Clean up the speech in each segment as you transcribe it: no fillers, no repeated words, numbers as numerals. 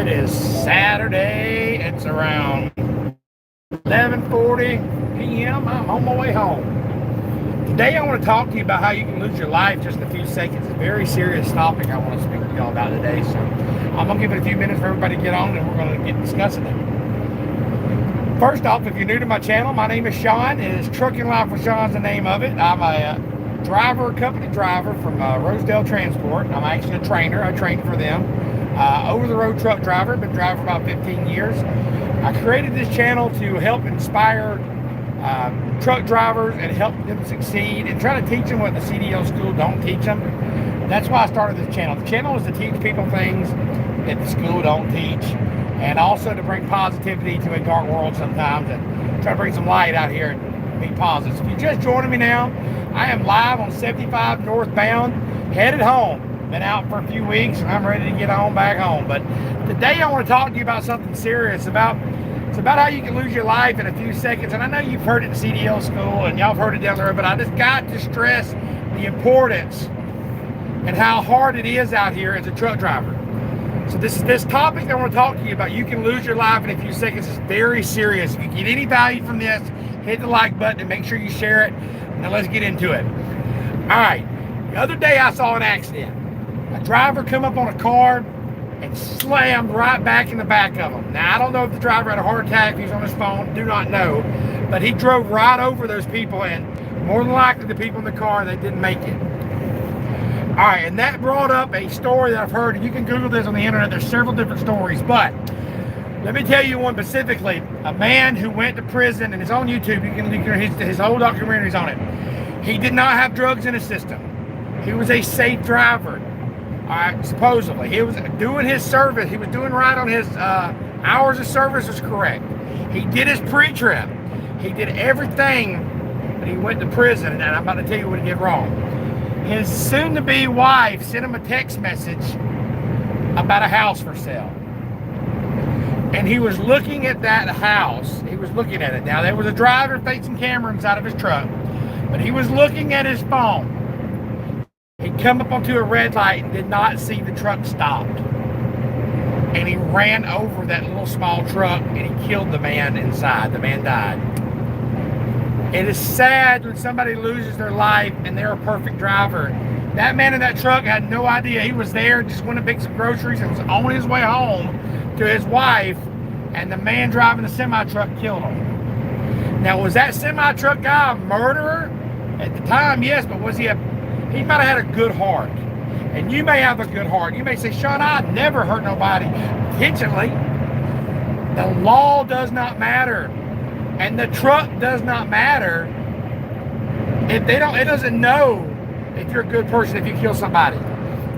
It is Saturday. It's around 11:40 p.m. I'm on my way home. Today I want to talk to you about how you can lose your life just in a few seconds. It's a very serious topic I want to speak to y'all about today. So I'm going to give it a few minutes for everybody to get on and we're going to get discussing it. First off, if you're new to my channel, my name is Sean. It is Trucking Life with Sean's the name of it. I'm a company driver from Rosedale Transport. I'm actually a trainer. I train for them. Over-the-road truck driver. Been driving for about 15 years. I created this channel to help inspire truck drivers and help them succeed and try to teach them what the CDL school don't teach them. That's why I started this channel. The channel is to teach people things that the school don't teach, and also to bring positivity to a dark world sometimes and try to bring some light out here and be positive. So if you're just joining me now, I am live on 75 northbound, headed home. Been out for a few weeks and I'm ready to get on back home. But today I want to talk to you about something serious. It's about how you can lose your life in a few seconds. And I know you've heard it in CDL school and y'all have heard it down the road, but I just got to stress the importance and how hard it is out here as a truck driver. So this topic I want to talk to you about, you can lose your life in a few seconds, is very serious. If you get any value from this, hit the like button and make sure you share it. Now let's get into it. All right, the other day I saw an accident. A driver come up on a car and slammed right back in the back of him. Now, I don't know if the driver had a heart attack, he was on his phone, do not know. But he drove right over those people, and more than likely the people in the car, they didn't make it. All right, and that brought up a story that I've heard, and you can Google this on the internet. There's several different stories, but let me tell you one specifically. A man who went to prison, and it's on YouTube. You can his whole documentary's on it. He did not have drugs in his system. He was a safe driver. Supposedly, he was doing his service. He was doing right on his hours of service was correct. He did his pre-trip. He did everything, but he went to prison, and I'm about to tell you what he did wrong. His soon-to-be wife sent him a text message about a house for sale. And he was looking at that house. He was looking at it. Now, there was a driver-facing camera inside of his truck, but he was looking at his phone. He come up onto a red light and did not see the truck stopped. And he ran over that little small truck and he killed the man inside. The man died. It is sad when somebody loses their life and they're a perfect driver. That man in that truck had no idea. He was there, just went to pick some groceries and was on his way home to his wife, and the man driving the semi-truck killed him. Now, was that semi-truck guy a murderer? At the time, yes, but was he He might have had a good heart. And you may have a good heart. You may say, Sean, I never hurt nobody intentionally. The law does not matter. And the truck does not matter. It doesn't know if you're a good person if you kill somebody.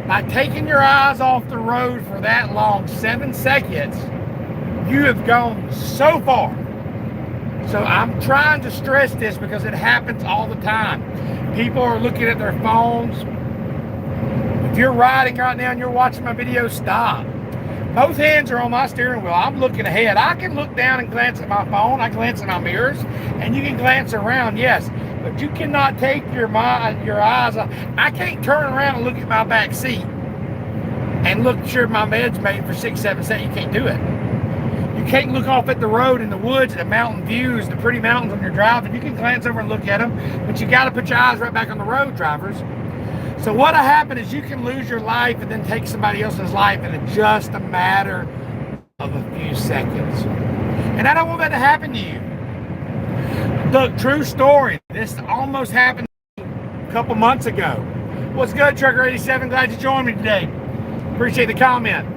By taking your eyes off the road for that long, 7 seconds, you have gone so far. So I'm trying to stress this because it happens all the time. People are looking at their phones. If you're riding right now and you're watching my video, stop. Both hands are on my steering wheel. I'm looking ahead. I can look down and glance at my phone. I glance at my mirrors, and you can glance around, yes. But you cannot take your eyes off. I can't turn around and look at my back seat and look sure my bed's made for 6, 7 seconds. You can't do it. You can't look off at the road in the woods at the mountain views, the pretty mountains when you're driving. You can glance over and look at them, but you got to put your eyes right back on the road, drivers. So what'll happen is you can lose your life and then take somebody else's life in just a matter of a few seconds. And I don't want that to happen to you. Look, true story. This almost happened a couple months ago. What's good, Trucker 87? Glad you joined me today. Appreciate the comment.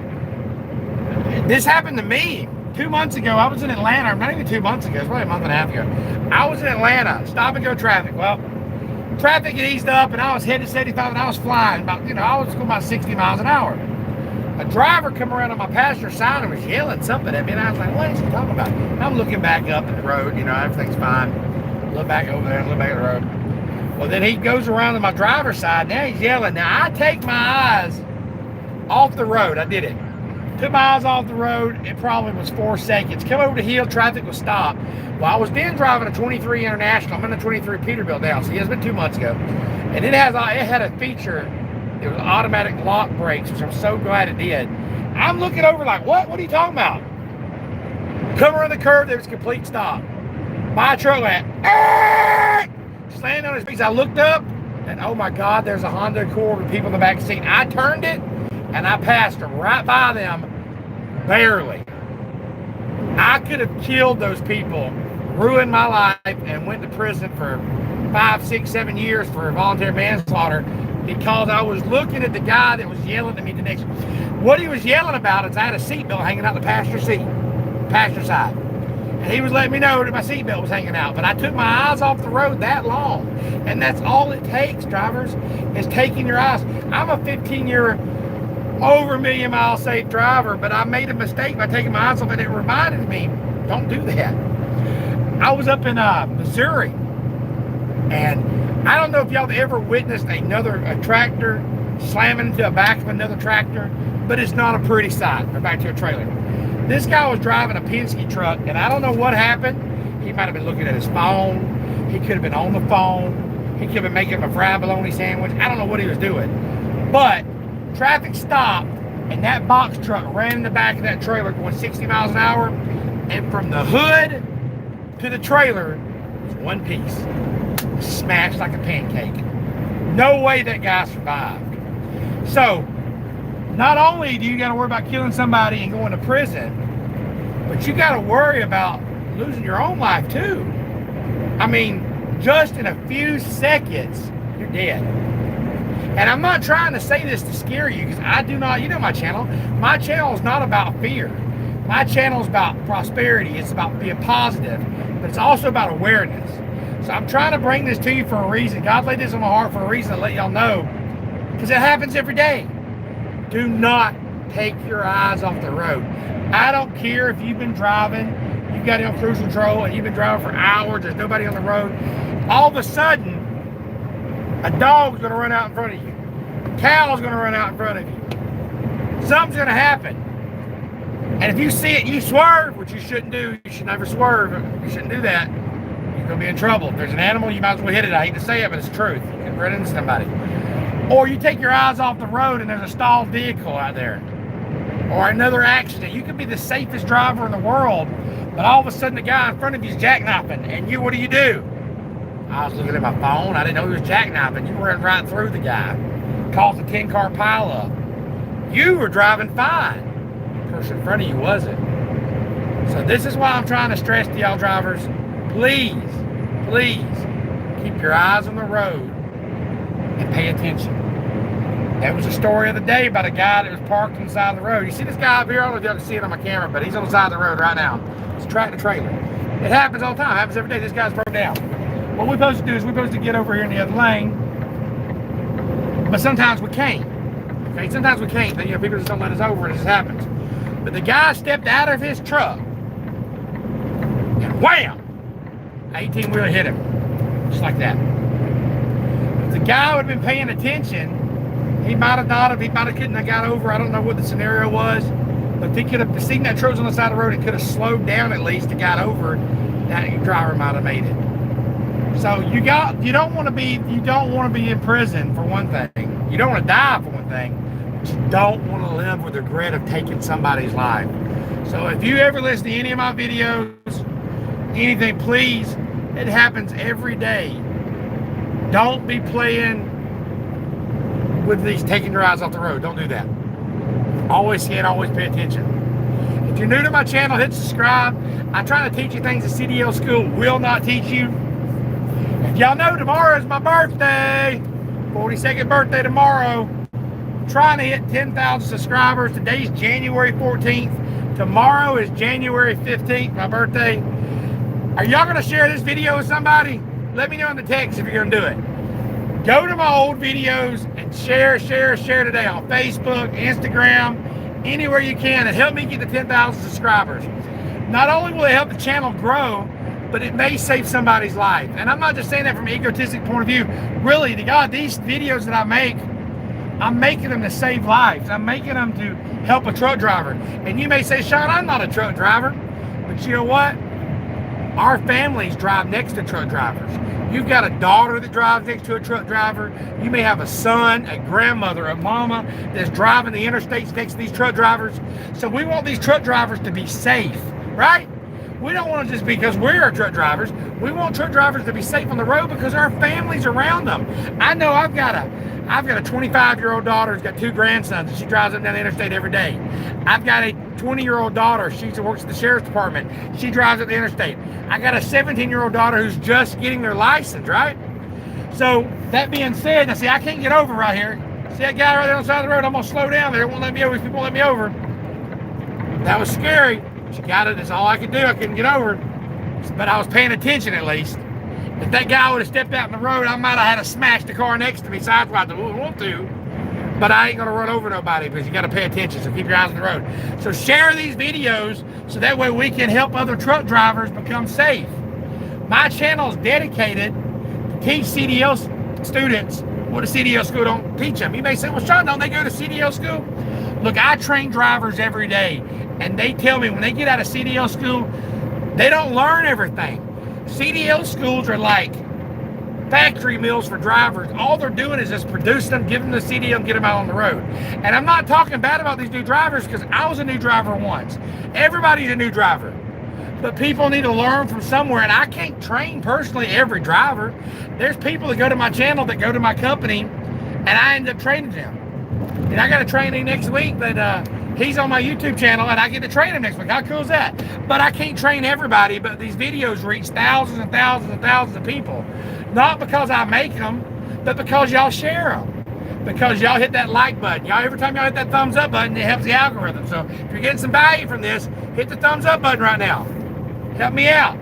This happened to me. 2 months ago, I was in Atlanta, or not even 2 months ago, it's probably a month and a half ago. I was in Atlanta, stop and go traffic. Well, traffic had eased up and I was headed 75 and I was flying about, I was going about 60 miles an hour. A driver come around on my passenger side and was yelling something at me, and I was like, what is he talking about? And I'm looking back up at the road, everything's fine. Look back over there and look back at the road. Well, then he goes around to my driver's side, now he's yelling. Now I take my eyes off the road, I did it. Took my eyes off the road, it probably was 4 seconds. Come over the hill, traffic was stopped. Well, I was then driving a 23 International. I'm in a 23 Peterbilt now, so it's been 2 months ago. And it had a feature, it was automatic lock brakes, which I'm so glad it did. I'm looking over like, what? What are you talking about? Come around the curve, there was a complete stop. My truck went, slammed on his face. I looked up, and oh my God, there's a Honda Accord with people in the back seat. I turned it, and I passed right by them, barely. I could have killed those people, ruined my life, and went to prison for 5, 6, 7 years for voluntary manslaughter because I was looking at the guy that was yelling at me the next. What he was yelling about is I had a seatbelt hanging out the passenger side. And he was letting me know that my seatbelt was hanging out. But I took my eyes off the road that long. And that's all it takes, drivers, is taking your eyes. I'm a 15-year, over a million mile safe driver, but I made a mistake by taking my eyes off, and it reminded me, don't do that. I was up in Missouri, and I don't know if y'all have ever witnessed a tractor slamming into the back of another tractor, but it's not a pretty sight, or back to a trailer. This guy was driving a Penske truck, and I don't know what happened. He might have been looking at his phone. He could have been on the phone. He could have been making a fried bologna sandwich. I don't know what he was doing. But traffic stopped, and that box truck ran in the back of that trailer going 60 miles an hour, and from the hood to the trailer was one piece. Smashed like a pancake. No way that guy survived. So, not only do you got to worry about killing somebody and going to prison, but you got to worry about losing your own life too. I mean, just in a few seconds, you're dead. And I'm not trying to say this to scare you, because I do not, you know my channel. My channel is not about fear. My channel is about prosperity. It's about being positive, but it's also about awareness. So I'm trying to bring this to you for a reason. God laid this on my heart for a reason to let y'all know, because it happens every day. Do not take your eyes off the road. I don't care if you've been driving, you've got it on cruise control, and you've been driving for hours, there's nobody on the road. All of a sudden, a dog's going to run out in front of you. A cow's going to run out in front of you. Something's going to happen. And if you see it, you swerve, which you shouldn't do. You should never swerve. You shouldn't do that. You're going to be in trouble. If there's an animal, you might as well hit it. I hate to say it, but it's the truth. You can run into somebody. Or you take your eyes off the road and there's a stalled vehicle out there. Or another accident. You could be the safest driver in the world, but all of a sudden the guy in front of you is jackknifing. And you, what do? I was looking at my phone. I didn't know he was jackknifing. You ran right through the guy. Caused a 10-car pileup. You were driving fine. The person in front of you wasn't. So this is why I'm trying to stress to y'all drivers, please, please keep your eyes on the road and pay attention. There was a story of the day about a guy that was parked on the side of the road. You see this guy up here? I don't know if y'all can see it on my camera, but he's on the side of the road right now. It's a tractor trailer. It happens all the time. It happens every day. This guy's broke down. What we're supposed to do is we're supposed to get over here in the other lane, but sometimes we can't. Okay, sometimes we can't. You know, people just don't let us over, and it just happens. But the guy stepped out of his truck, and wham! 18-wheeler hit him, just like that. If the guy would have been paying attention, he might have not have. He might have couldn't have got over. I don't know what the scenario was, but he could have seen that truck's on the side of the road and could have slowed down at least and got over. That driver might have made it. So you don't want to be in prison for one thing. You don't want to die for one thing, but you don't want to live with the regret of taking somebody's life. So if you ever listen to any of my videos, anything, please, it happens every day. Don't be playing with these taking your eyes off the road. Don't do that. Always scan, always pay attention. If you're new to my channel, hit subscribe. I try to teach you things the CDL school will not teach you. If y'all know, tomorrow is my birthday. 42nd birthday tomorrow. I'm trying to hit 10,000 subscribers. Today's January 14th. Tomorrow is January 15th, my birthday. Are y'all going to share this video with somebody? Let me know in the text if you're going to do it. Go to my old videos and share today on Facebook, Instagram, anywhere you can, and help me get to 10,000 subscribers. Not only will it help the channel grow, but it may save somebody's life. And I'm not just saying that from an egotistic point of view. Really, to God, these videos that I make, I'm making them to save lives. I'm making them to help a truck driver. And you may say, Sean, I'm not a truck driver. But you know what? Our families drive next to truck drivers. You've got a daughter that drives next to a truck driver. You may have a son, a grandmother, a mama that's driving the interstates next to these truck drivers. So we want these truck drivers to be safe, right? We don't want to just because we're truck drivers. We want truck drivers to be safe on the road because our families around them. I know I've got a 25-year-old daughter who's got 2 grandsons, and she drives up down the interstate every day. I've got a 20-year-old daughter. She works at the sheriff's department. She drives up the interstate. I got a 17-year-old daughter who's just getting their license, right? So that being said, now see, I can't get over right here. See that guy right there on the side of the road? I'm gonna slow down there. It won't let me over. These people won't let me over. That was scary. She got it. That's all I could do. I couldn't get over. But I was paying attention at least. If that guy would have stepped out in the road, I might have had to smash the car next to me sidewise. I wouldn't want to. But I ain't gonna run over nobody because you gotta pay attention, so keep your eyes on the road. So share these videos so that way we can help other truck drivers become safe. My channel is dedicated to teach CDL students what a CDL school don't teach them. You may say, well, Sean, don't they go to CDL school? Look, I train drivers every day, and they tell me when they get out of CDL school, they don't learn everything. CDL schools are like factory mills for drivers. All they're doing is just producing them, give them the CDL, and get them out on the road. And I'm not talking bad about these new drivers because I was a new driver once. Everybody's a new driver. But people need to learn from somewhere, and I can't train personally every driver. There's people that go to my channel, that go to my company, and I end up training them. And I got a training next week that he's on my YouTube channel, and I get to train him next week. How cool is that? But I can't train everybody, but these videos reach thousands and thousands and thousands of people. Not because I make them, but because y'all share them. Because y'all hit that like button. Y'all, every time y'all hit that thumbs up button, it helps the algorithm. So if you're getting some value from this, hit the thumbs up button right now. Help me out.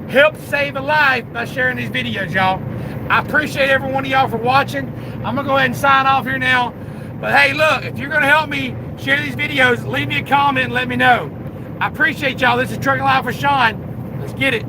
Help save a life by sharing these videos, y'all. I appreciate every one of y'all for watching. I'm going to go ahead and sign off here now. But hey, look, if you're going to help me share these videos, leave me a comment and let me know. I appreciate y'all. This is Trucking Life with Sean. Let's get it.